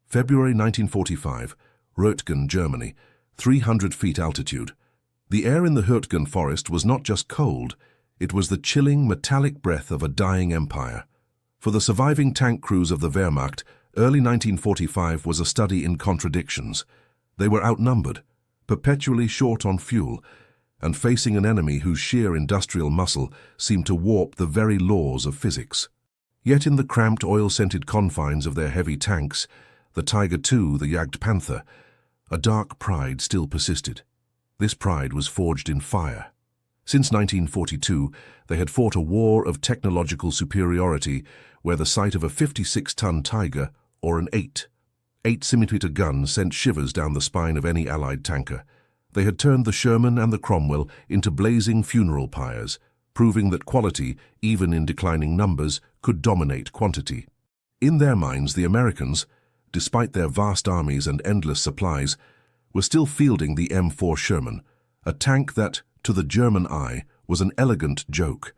February 1945, Rötgen, Germany, 300 feet altitude. The air in the Rötgen forest was not just cold, it was the chilling, metallic breath of a dying empire. For the surviving tank crews of the Wehrmacht, early 1945 was a study in contradictions. They were outnumbered, perpetually short on fuel, and facing an enemy whose sheer industrial muscle seemed to warp the very laws of physics. Yet in the cramped, oil-scented confines of their heavy tanks, the Tiger II, the Jagdpanther, a dark pride still persisted. This pride was forged in fire. Since 1942, they had fought a war of technological superiority where the sight of a 56-ton Tiger or an 8-centimeter gun sent shivers down the spine of any Allied tanker. They had turned the Sherman and the Cromwell into blazing funeral pyres, proving that quality, even in declining numbers, could dominate quantity. In their minds, the Americans, despite their vast armies and endless supplies, were still fielding the M4 Sherman, a tank that, to the German eye, was an elegant joke.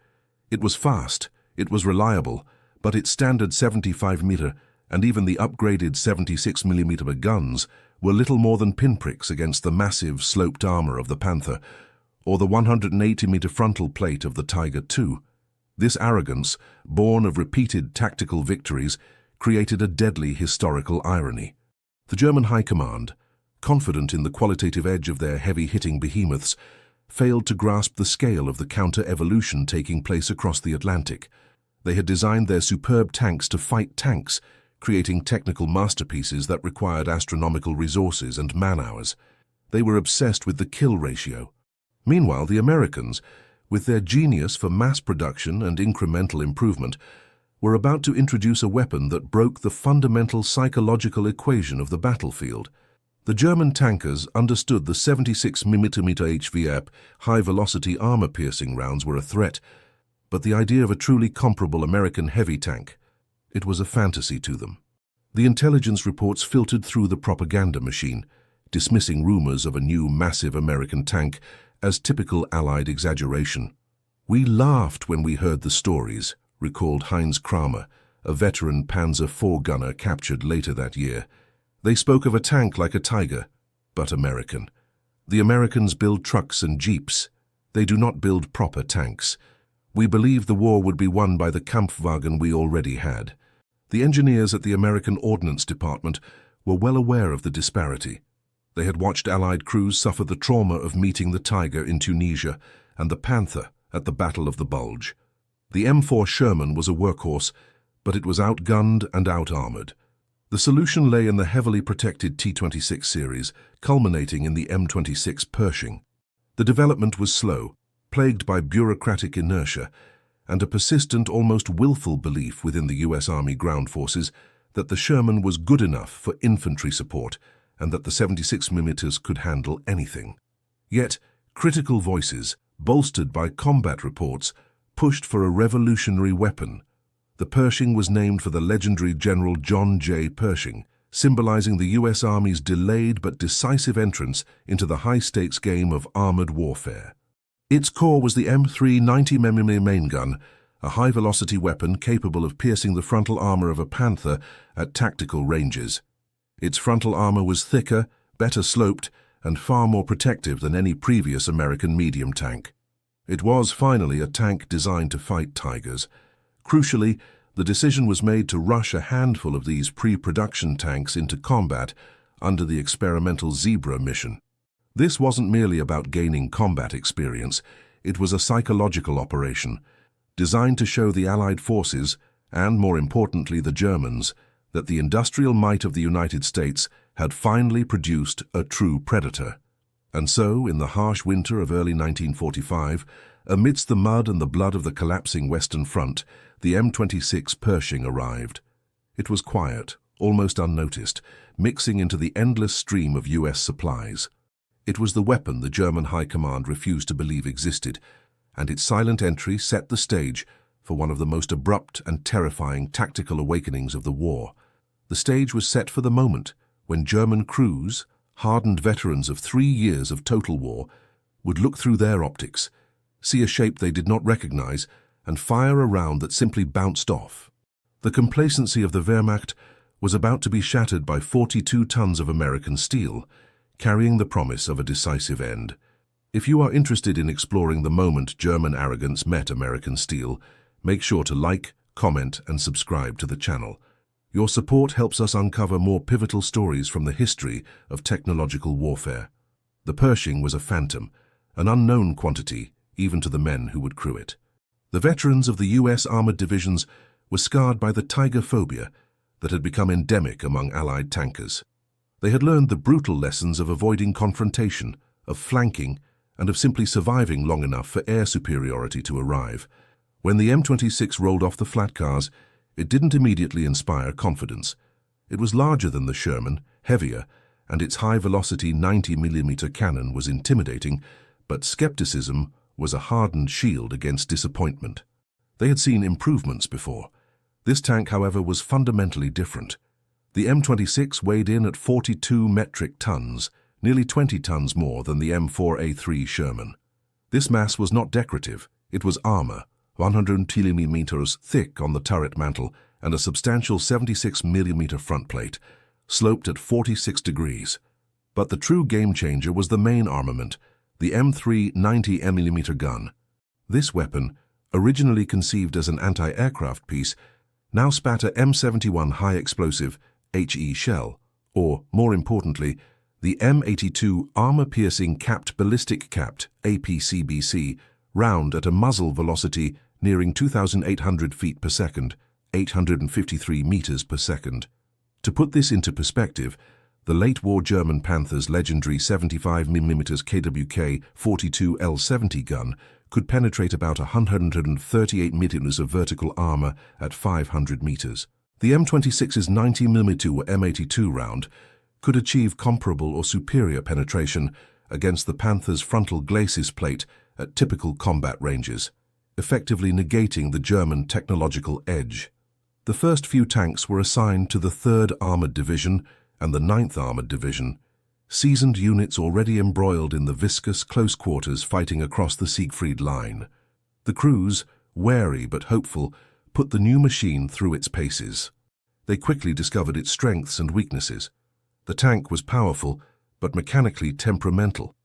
It was fast, it was reliable, but its standard 75-meter and even the upgraded 76-millimeter guns were little more than pinpricks against the massive sloped armor of the Panther or the 180-meter frontal plate of the Tiger II. This arrogance, born of repeated tactical victories, created a deadly historical irony. The German High Command, confident in the qualitative edge of their heavy-hitting behemoths, failed to grasp the scale of the counter-evolution taking place across the Atlantic. They had designed their superb tanks to fight tanks, creating technical masterpieces that required astronomical resources and man-hours. They were obsessed with the kill ratio. Meanwhile, the Americans, with their genius for mass production and incremental improvement, were about to introduce a weapon that broke the fundamental psychological equation of the battlefield. The German tankers understood the 76mm HVAP high-velocity armor-piercing rounds were a threat, but the idea of a truly comparable American heavy tank, it was a fantasy to them. The intelligence reports filtered through the propaganda machine, dismissing rumors of a new massive American tank as typical Allied exaggeration. "We laughed when we heard the stories," recalled Heinz Kramer, a veteran Panzer IV gunner captured later that year. "They spoke of a tank like a Tiger, but American. The Americans build trucks and jeeps. They do not build proper tanks. We believed the war would be won by the Kampfwagen we already had." The engineers at the American Ordnance Department were well aware of the disparity. They had watched Allied crews suffer the trauma of meeting the Tiger in Tunisia and the Panther at the Battle of the Bulge. The M4 Sherman was a workhorse, but it was outgunned and out-armored. The solution lay in the heavily protected T-26 series, culminating in the M26 Pershing. The development was slow, plagued by bureaucratic inertia, and a persistent, almost willful belief within the U.S. Army ground forces that the Sherman was good enough for infantry support and that the 76mm could handle anything. Yet, critical voices, bolstered by combat reports, pushed for a revolutionary weapon. The Pershing was named for the legendary General John J. Pershing, symbolizing the U.S. Army's delayed but decisive entrance into the high-stakes game of armored warfare. Its core was the M3 90mm main gun, a high-velocity weapon capable of piercing the frontal armor of a Panther at tactical ranges. Its frontal armor was thicker, better sloped, and far more protective than any previous American medium tank. It was, finally, a tank designed to fight Tigers. Crucially, the decision was made to rush a handful of these pre-production tanks into combat under the experimental Zebra mission. This wasn't merely about gaining combat experience, it was a psychological operation, designed to show the Allied forces, and more importantly the Germans, that the industrial might of the United States had finally produced a true predator. And so, in the harsh winter of early 1945, amidst the mud and the blood of the collapsing Western Front, the M26 Pershing arrived. It was quiet, almost unnoticed, mixing into the endless stream of U.S. supplies. It was the weapon the German High Command refused to believe existed, and its silent entry set the stage for one of the most abrupt and terrifying tactical awakenings of the war. The stage was set for the moment when German crews, hardened veterans of 3 years of total war, would look through their optics, see a shape they did not recognize, and fire a round that simply bounced off. The complacency of the Wehrmacht was about to be shattered by 42 tons of American steel, carrying the promise of a decisive end. If you are interested in exploring the moment German arrogance met American steel, make sure to like, comment, and subscribe to the channel. Your support helps us uncover more pivotal stories from the history of technological warfare. The Pershing was a phantom, an unknown quantity, even to the men who would crew it. The veterans of the U.S. armored divisions were scarred by the tiger phobia that had become endemic among Allied tankers. They had learned the brutal lessons of avoiding confrontation, of flanking, and of simply surviving long enough for air superiority to arrive. When the M26 rolled off the flat cars, it didn't immediately inspire confidence. It was larger than the Sherman, heavier, and its high-velocity 90mm cannon was intimidating, but skepticism was a hardened shield against disappointment. They had seen improvements before. This tank, however, was fundamentally different. The M26 weighed in at 42 metric tons, nearly 20 tons more than the M4A3 Sherman. This mass was not decorative, it was armor, 100mm thick on the turret mantle and a substantial 76mm front plate, sloped at 46 degrees. But the true game-changer was the main armament, the M3 90mm gun. This weapon, originally conceived as an anti-aircraft piece, now spat a M71 high-explosive HE shell, or, more importantly, the M82 armor-piercing capped ballistic capped APCBC round at a muzzle velocity nearing 2,800 feet per second, 853 meters per second. To put this into perspective, the late-war German Panther's legendary 75mm KWK 42L70 gun could penetrate about 138 meters of vertical armor at 500 meters. The M26's 90mm or M82 round could achieve comparable or superior penetration against the Panther's frontal glacis plate at typical combat ranges, effectively negating the German technological edge. The first few tanks were assigned to the 3rd Armored Division and the 9th Armored Division, seasoned units already embroiled in the viscous close quarters fighting across the Siegfried Line. The crews, wary but hopeful, put the new machine through its paces. They quickly discovered its strengths and weaknesses. The tank was powerful, but mechanically temperamental.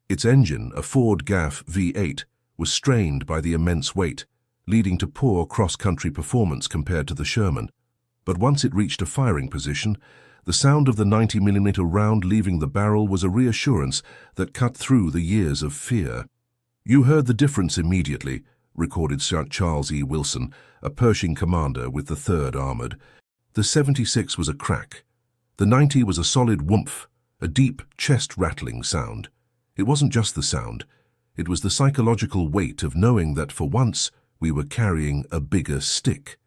Its engine, a Ford GAF V8, was strained by the immense weight, leading to poor cross-country performance compared to the Sherman. But once it reached a firing position, the sound of the 90mm round leaving the barrel was a reassurance that cut through the years of fear. "You heard the difference immediately," recorded Sir Charles E. Wilson, a Pershing commander with the 3rd Armored. "The 76 was a crack. The 90 was a solid whoomph, a deep, chest-rattling sound. It wasn't just the sound. It was the psychological weight of knowing that for once we were carrying a bigger stick."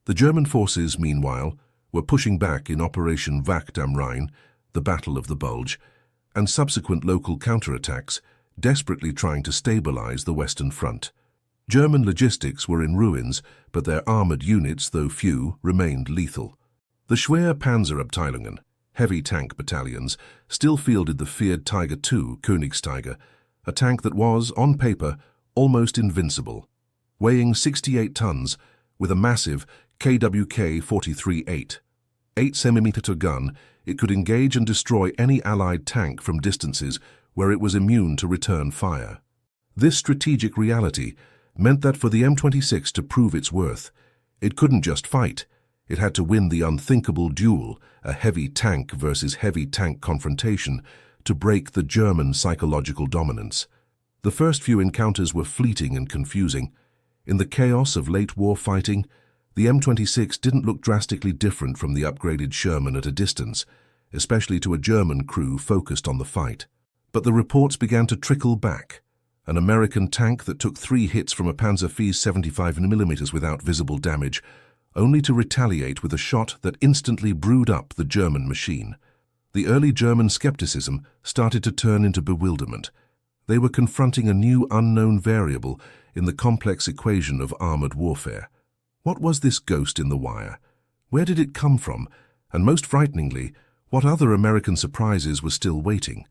The German forces, meanwhile, were pushing back in Operation Wacht am Rhein, the Battle of the Bulge, and subsequent local counterattacks, desperately trying to stabilize the Western Front. German logistics were in ruins, but their armored units, though few, remained lethal. The Schwer Panzerabteilungen, heavy tank battalions, still fielded the feared Tiger II, Königstiger, a tank that was, on paper, almost invincible. Weighing 68 tons, with a massive KWK 43-8, 8cm gun, it could engage and destroy any Allied tank from distances where it was immune to return fire. This strategic reality meant that for the M26 to prove its worth, it couldn't just fight. It had to win the unthinkable duel, a heavy tank versus heavy tank confrontation, to break the German psychological dominance. The first few encounters were fleeting and confusing. In the chaos of late-war fighting, the M26 didn't look drastically different from the upgraded Sherman at a distance, especially to a German crew focused on the fight. But the reports began to trickle back. An American tank that took 3 hits from a Panzer IV 75mm without visible damage, only to retaliate with a shot that instantly brewed up the German machine. The early German skepticism started to turn into bewilderment. They were confronting a new unknown variable in the complex equation of armored warfare. What was this ghost in the wire? Where did it come from? And most frighteningly, what other American surprises were still waiting?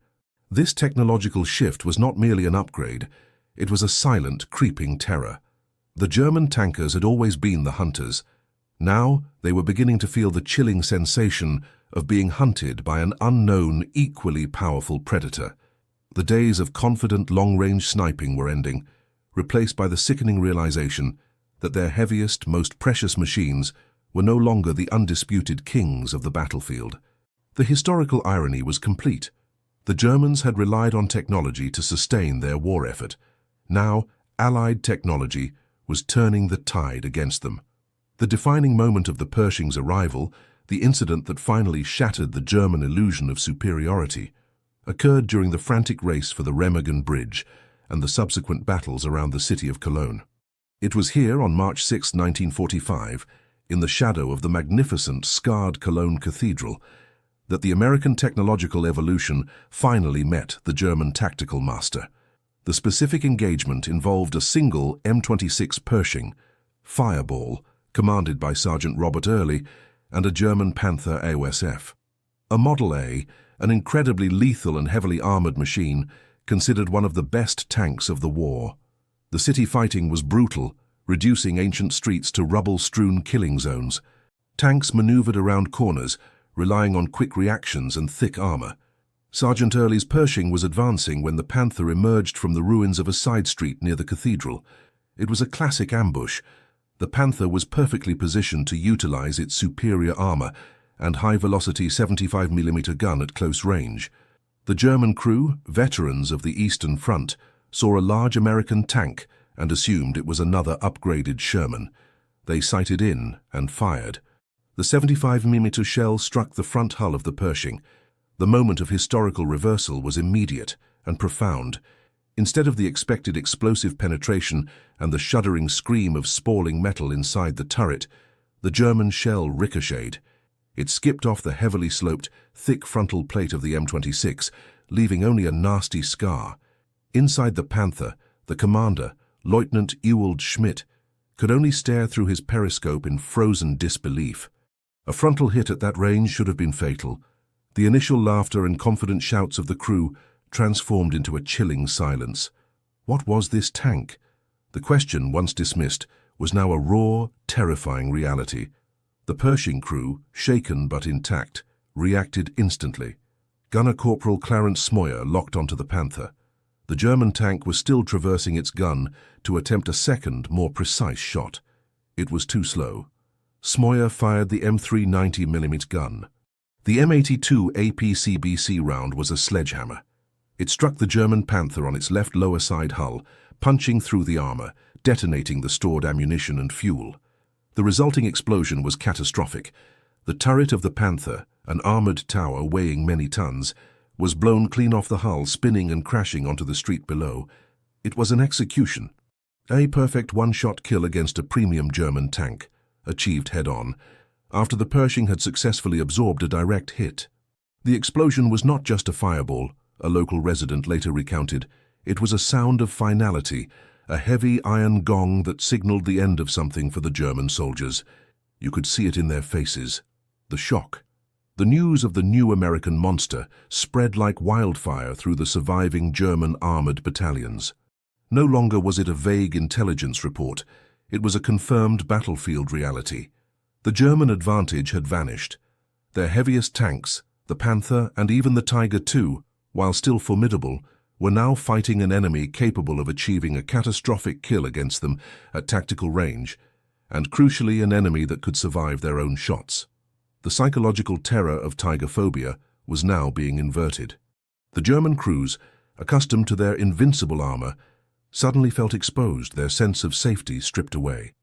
This technological shift was not merely an upgrade, it was a silent, creeping terror. The German tankers had always been the hunters. Now they were beginning to feel the chilling sensation of being hunted by an unknown, equally powerful predator. The days of confident long-range sniping were ending, replaced by the sickening realization that their heaviest, most precious machines were no longer the undisputed kings of the battlefield. The historical irony was complete. The Germans had relied on technology to sustain their war effort. Now, Allied technology was turning the tide against them. The defining moment of the Pershings' arrival, the incident that finally shattered the German illusion of superiority, occurred during the frantic race for the Remagen Bridge and the subsequent battles around the city of Cologne. It was here on March 6, 1945, in the shadow of the magnificent, scarred Cologne Cathedral, that the American technological evolution finally met the German tactical master. The specific engagement involved a single M26 Pershing, Fireball, commanded by Sergeant Robert Early, and a German Panther AOSF. A Model A, an incredibly lethal and heavily armored machine, considered one of the best tanks of the war. The city fighting was brutal, reducing ancient streets to rubble-strewn killing zones. Tanks maneuvered around corners, relying on quick reactions and thick armor. Sergeant Early's Pershing was advancing when the Panther emerged from the ruins of a side street near the cathedral. It was a classic ambush. The Panther was perfectly positioned to utilize its superior armor and high-velocity 75mm gun at close range. The German crew, veterans of the Eastern Front, saw a large American tank and assumed it was another upgraded Sherman. They sighted in and fired. The 75mm shell struck the front hull of the Pershing. The moment of historical reversal was immediate and profound. Instead of the expected explosive penetration and the shuddering scream of spalling metal inside the turret, the German shell ricocheted. It skipped off the heavily sloped, thick frontal plate of the M26, leaving only a nasty scar. Inside the Panther, the commander, Lieutenant Ewald Schmidt, could only stare through his periscope in frozen disbelief. A frontal hit at that range should have been fatal. The initial laughter and confident shouts of the crew transformed into a chilling silence. What was this tank? The question, once dismissed, was now a raw, terrifying reality. The Pershing crew, shaken but intact, reacted instantly. Gunner Corporal Clarence Smoyer locked onto the Panther. The German tank was still traversing its gun to attempt a second, more precise shot. It was too slow. Smoyer fired the M390mm gun. The M82 APCBC round was a sledgehammer. It struck the German Panther on its left lower side hull, punching through the armor, detonating the stored ammunition and fuel. The resulting explosion was catastrophic. The turret of the Panther, an armored tower weighing many tons, was blown clean off the hull, spinning and crashing onto the street below. It was an execution. A perfect one-shot kill against a premium German tank, achieved head-on, after the Pershing had successfully absorbed a direct hit. The explosion was not just a fireball, a local resident later recounted. It was a sound of finality, a heavy iron gong that signaled the end of something for the German soldiers. You could see it in their faces. The shock. The news of the new American monster spread like wildfire through the surviving German armored battalions. No longer was it a vague intelligence report. It was a confirmed battlefield reality. The German advantage had vanished. Their heaviest tanks, the Panther and even the Tiger II, while still formidable, were now fighting an enemy capable of achieving a catastrophic kill against them at tactical range, and crucially an enemy that could survive their own shots. The psychological terror of tiger phobia was now being inverted. The German crews, accustomed to their invincible armor, suddenly felt exposed, their sense of safety stripped away.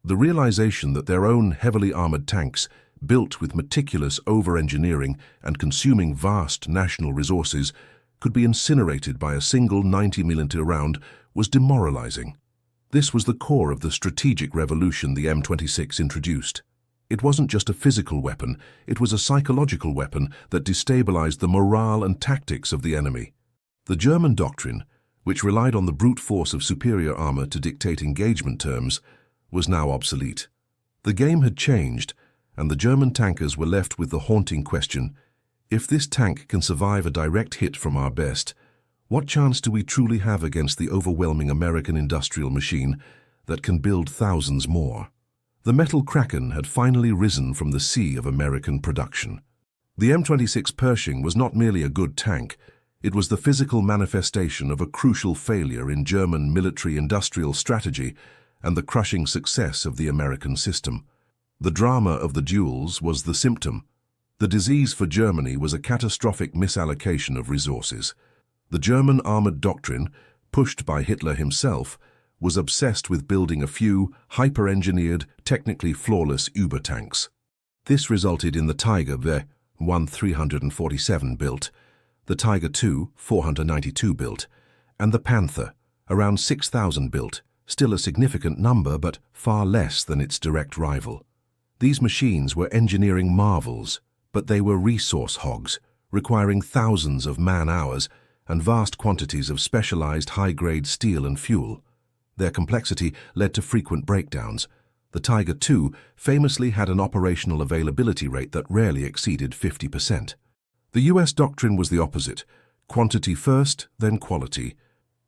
The realization that their own heavily armored tanks, built with meticulous over-engineering and consuming vast national resources, could be incinerated by a single 90mm round was demoralizing. This was the core of the strategic revolution the M26 introduced. It wasn't just a physical weapon, it was a psychological weapon that destabilized the morale and tactics of the enemy. The German doctrine, which relied on the brute force of superior armor to dictate engagement terms, was now obsolete. The game had changed, and the German tankers were left with the haunting question: if this tank can survive a direct hit from our best, what chance do we truly have against the overwhelming American industrial machine that can build thousands more? The metal kraken had finally risen from the sea of American production. The M26 Pershing was not merely a good tank, it was the physical manifestation of a crucial failure in German military-industrial strategy and the crushing success of the American system. The drama of the duels was the symptom. The disease for Germany was a catastrophic misallocation of resources. The German armored doctrine, pushed by Hitler himself, was obsessed with building a few hyper-engineered, technically flawless Übertanks. This resulted in the Tiger I 347 built, the Tiger II 492 built, and the Panther around 6,000 built, still a significant number but far less than its direct rival. These machines were engineering marvels, but they were resource hogs, requiring thousands of man-hours and vast quantities of specialized high-grade steel and fuel. Their complexity led to frequent breakdowns. The Tiger II famously had an operational availability rate that rarely exceeded 50%. The US doctrine was the opposite: quantity first, then quality.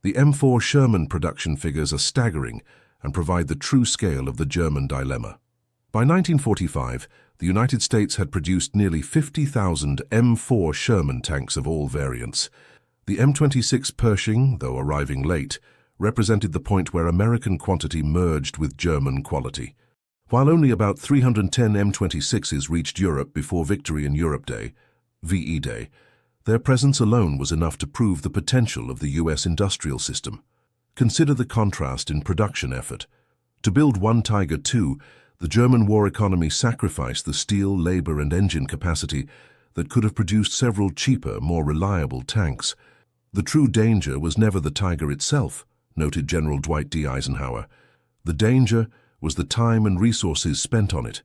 The M4 Sherman production figures are staggering and provide the true scale of the German dilemma. By 1945, the United States had produced nearly 50,000 M4 Sherman tanks of all variants. The M26 Pershing, though arriving late, represented the point where American quantity merged with German quality. While only about 310 M26s reached Europe before Victory in Europe Day, VE Day, their presence alone was enough to prove the potential of the US industrial system. Consider the contrast in production effort. To build one Tiger II, the German war economy sacrificed the steel, labor, and engine capacity that could have produced several cheaper, more reliable tanks. The true danger was never the Tiger itself, noted General Dwight D. Eisenhower. The danger was the time and resources spent on it.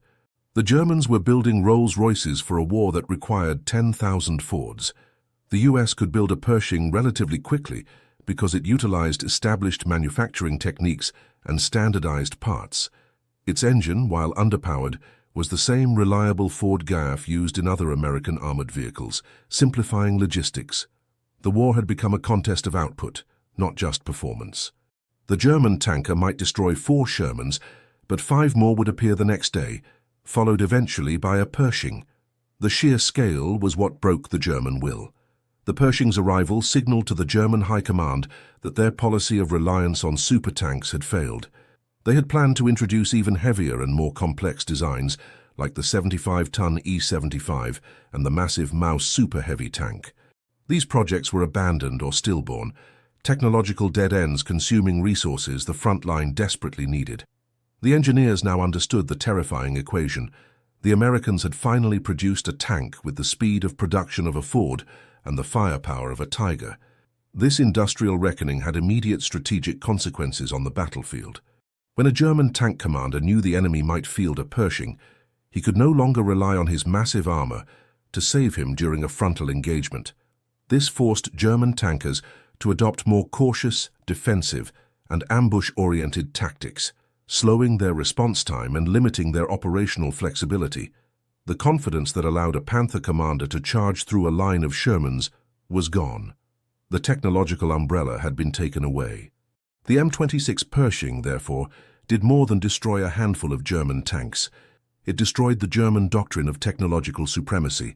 The Germans were building Rolls-Royces for a war that required 10,000 Fords. The US could build a Pershing relatively quickly because it utilized established manufacturing techniques and standardized parts. Its engine, while underpowered, was the same reliable Ford GAF used in other American armored vehicles, simplifying logistics. The war had become a contest of output, not just performance. The German tanker might destroy 4 Shermans, but 5 more would appear the next day, followed eventually by a Pershing. The sheer scale was what broke the German will. The Pershing's arrival signaled to the German High Command that their policy of reliance on supertanks had failed. They had planned to introduce even heavier and more complex designs, like the 75-ton E-75 and the massive Maus Super Heavy tank. These projects were abandoned or stillborn, technological dead ends consuming resources the front line desperately needed. The engineers now understood the terrifying equation. The Americans had finally produced a tank with the speed of production of a Ford and the firepower of a Tiger. This industrial reckoning had immediate strategic consequences on the battlefield. When a German tank commander knew the enemy might field a Pershing, he could no longer rely on his massive armor to save him during a frontal engagement. This forced German tankers to adopt more cautious, defensive, and ambush-oriented tactics, slowing their response time and limiting their operational flexibility. The confidence that allowed a Panther commander to charge through a line of Shermans was gone. The technological umbrella had been taken away. The M26 Pershing, therefore, did more than destroy a handful of German tanks. It destroyed the German doctrine of technological supremacy.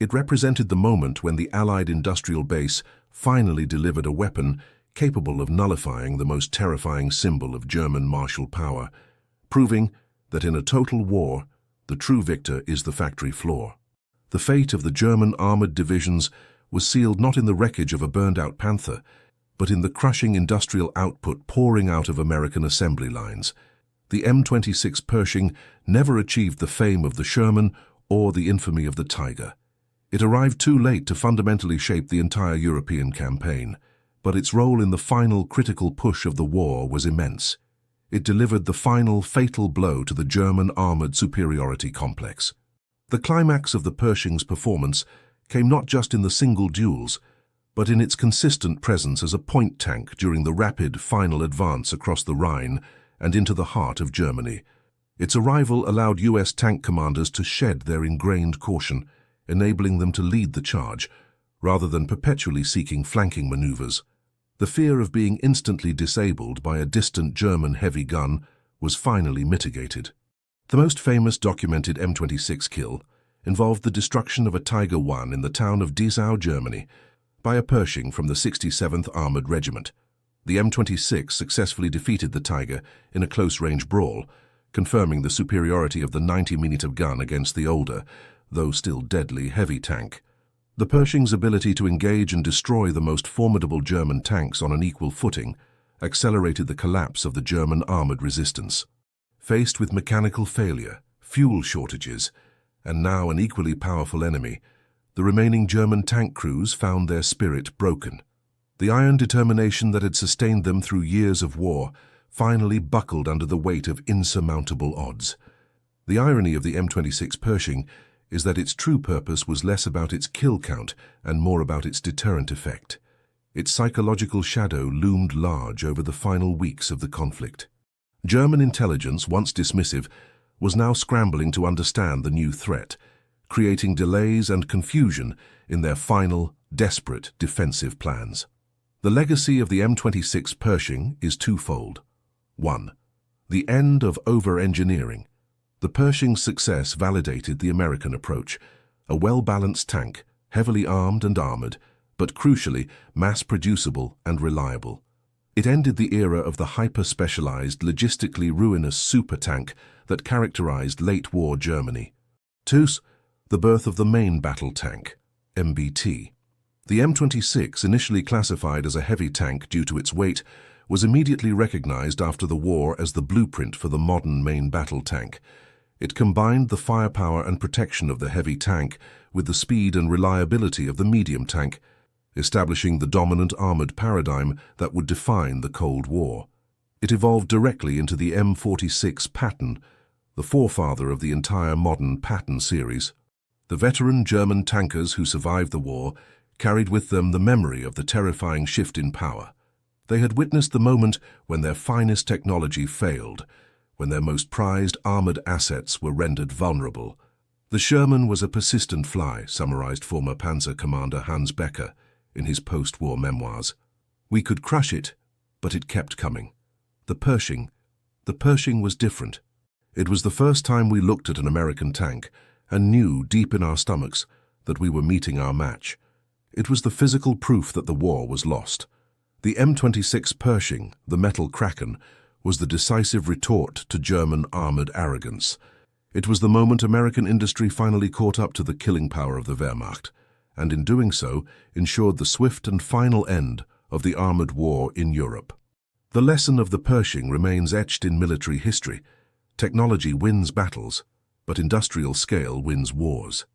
It represented the moment when the Allied industrial base finally delivered a weapon capable of nullifying the most terrifying symbol of German martial power, proving that in a total war, the true victor is the factory floor. The fate of the German armored divisions was sealed not in the wreckage of a burned-out Panther, but in the crushing industrial output pouring out of American assembly lines. The M26 Pershing never achieved the fame of the Sherman or the infamy of the Tiger. It arrived too late to fundamentally shape the entire European campaign, but its role in the final critical push of the war was immense. It delivered the final fatal blow to the German armored superiority complex. The climax of the Pershing's performance came not just in the single duels, but in its consistent presence as a point tank during the rapid final advance across the Rhine and into the heart of Germany. Its arrival allowed US tank commanders to shed their ingrained caution, enabling them to lead the charge, rather than perpetually seeking flanking maneuvers. The fear of being instantly disabled by a distant German heavy gun was finally mitigated. The most famous documented M26 kill involved the destruction of a Tiger I in the town of Dessau, Germany, by a Pershing from the 67th Armored Regiment. The M26 successfully defeated the Tiger in a close-range brawl, confirming the superiority of the 90mm gun against the older, though still deadly, heavy tank. The Pershing's ability to engage and destroy the most formidable German tanks on an equal footing accelerated the collapse of the German armored resistance. Faced with mechanical failure, fuel shortages, and now an equally powerful enemy, the remaining German tank crews found their spirit broken. The iron determination that had sustained them through years of war finally buckled under the weight of insurmountable odds. The irony of the M26 Pershing is that its true purpose was less about its kill count and more about its deterrent effect. Its psychological shadow loomed large over the final weeks of the conflict. German intelligence, once dismissive, was now scrambling to understand the new threat, creating delays and confusion in their final, desperate defensive plans. The legacy of the M26 Pershing is twofold. 1. The end of over-engineering. The Pershing's success validated the American approach, a well-balanced tank, heavily armed and armored, but crucially mass-producible and reliable. It ended the era of the hyper-specialized, logistically ruinous super-tank that characterized late-war Germany. 2. The birth of the main battle tank, MBT. The M26, initially classified as a heavy tank due to its weight, was immediately recognized after the war as the blueprint for the modern main battle tank. It combined the firepower and protection of the heavy tank with the speed and reliability of the medium tank, establishing the dominant armored paradigm that would define the Cold War. It evolved directly into the M26 Patton, the forefather of the entire modern Patton series. The veteran German tankers who survived the war carried with them the memory of the terrifying shift in power. They had witnessed the moment when their finest technology failed, when their most prized armored assets were rendered vulnerable. The Sherman was a persistent fly, summarized former Panzer Commander Hans Becker in his post-war memoirs. We could crush it, but it kept coming. The Pershing was different. It was the first time we looked at an American tank and knew deep in our stomachs that we were meeting our match. It was the physical proof that the war was lost. The M26 Pershing, the metal kraken, was the decisive retort to German armored arrogance. It was the moment American industry finally caught up to the killing power of the Wehrmacht, and in doing so ensured the swift and final end of the armored war in Europe. The lesson of the Pershing remains etched in military history. Technology wins battles, but industrial scale wins wars.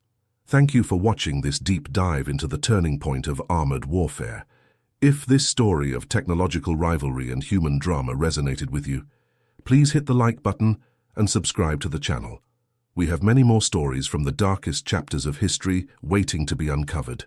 Thank you for watching this deep dive into the turning point of armored warfare. If this story of technological rivalry and human drama resonated with you, please hit the like button and subscribe to the channel. We have many more stories from the darkest chapters of history waiting to be uncovered.